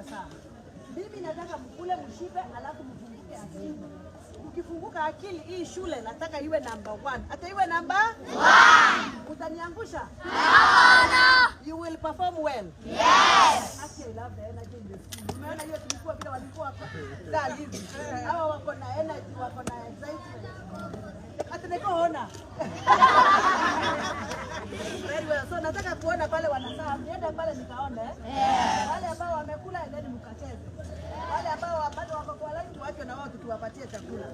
sawa sawa. Mimi nataka mkule mshibe alafu mfunguke akili. Ukifunguka akili hii shule nataka iwe number 1. Hata iwe number 1. Utaniangusha? Hapana. You will perform well. Yes. Actually, I love the energy in the school. Umeona hiyo tulikuwa bila walikuwa kali hivi. Hawa wako na energy, wako na excitement. Hata nikoona. Very well. So nataka kuona pale wanasaa. Nienda pale nikaone. Wale ambao wamekula endeni mkacheze. Wale ambao bado wako kwa line tuache na wao tukiwapatie chakula.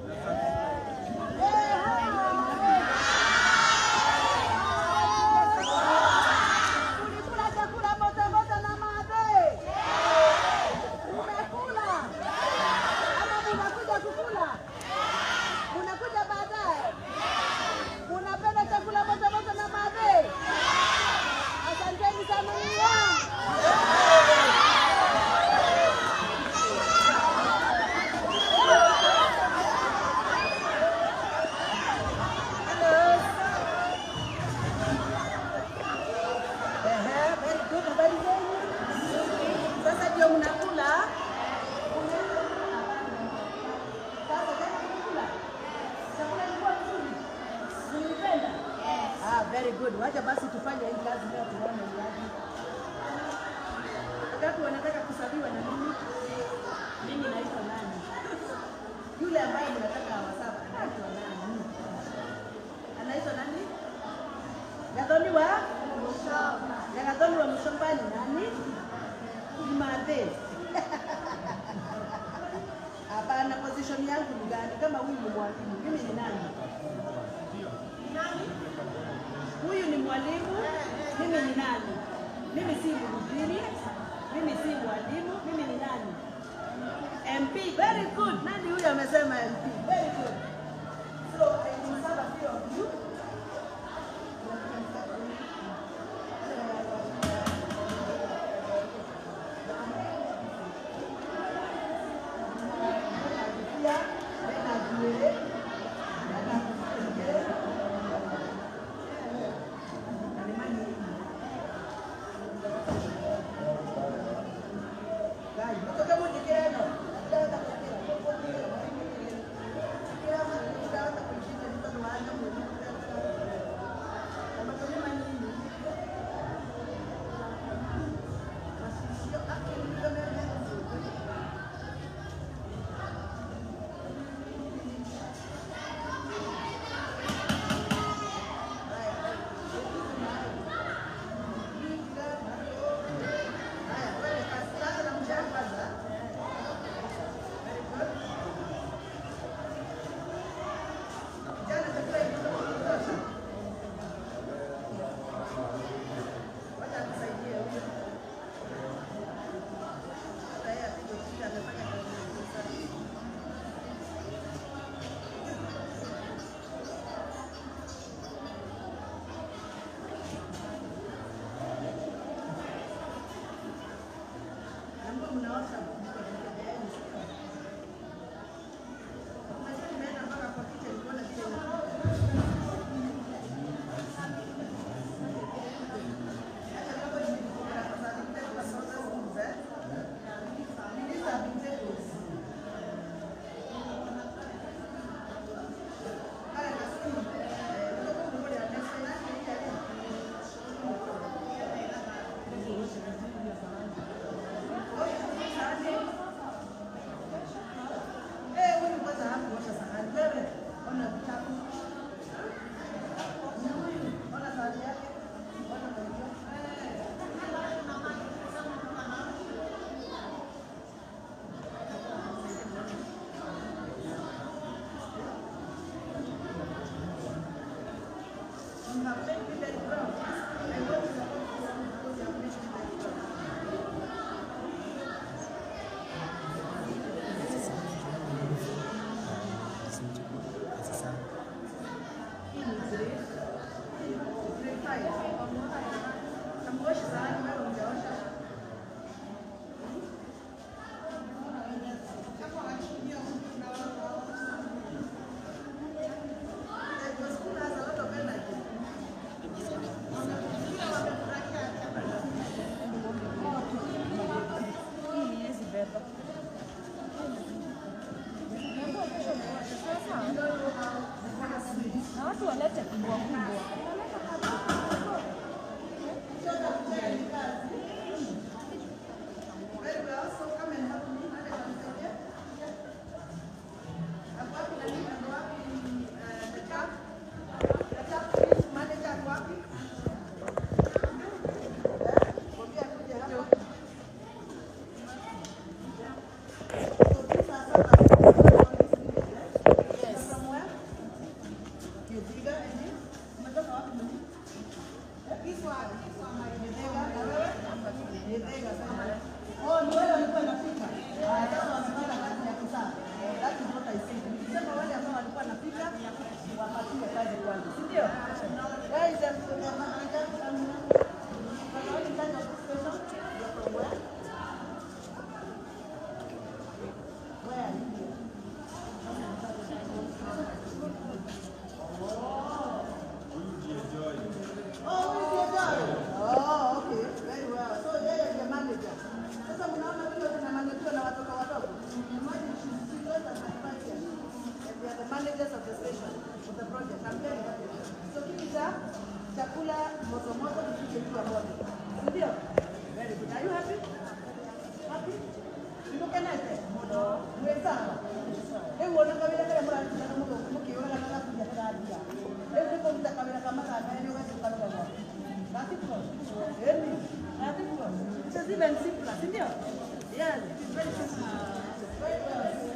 Tulikula chakula moja moja na madhe. Umekula. Ama unakuja kukula? Unakuja baadaye. Unapenda chakula moja moja na madhe? Asanteni sana. Very good. Wacha basi tufanye hii kazi leo tuone yaji. Watu wanataka kusabiwa na mimi. Mimi naitwa nani? Yule ambaye mnataka awasaba anaitwa nani? Anaitwa nani? Gathoni wa Mushomba. Gathoni wa Mushomba ni nani? Mate. Hapana, position yangu ni gani? Kama huyu ni mwalimu, mimi ni nani? Huyu ni mwalimu, mimi ni nani? Mimi si mhubiri, mimi si mwalimu, mimi ni nani? MP. Very good. Nani huyu amesema MP? Very good. So I will serve a few of you. Oh, ni wale walikuwa wanapika. Sasa wamepata kazi ya kuzaa. That is what I said. Nikisema wale ambao walikuwa wanapika wapatiwe kazi kwanza. Si ndio? Where is the manager? What is that of this person? You're from where? Where are you? Oh, okay. Very well. So yeye ndiye manager. Sasa mnaona vile tunamanajiwa na watoto wadogo. Imagine she's just as my partner. And we are the managers of the station, of the project. I'm very happy. So kipita chakula moto moto kipike juu ya moto. Ndio? Very good. Are you happy? Happy? You look nice. Moto. Mwenzangu. Hebu ona kabila kama mradi na moto mkiona kana kuja taradia. Hebu kwa mtakabila kama kana ni wewe tukaloga. That's it. That's it. It's even simpler, isn't it? Yes, it's very simple. Very well.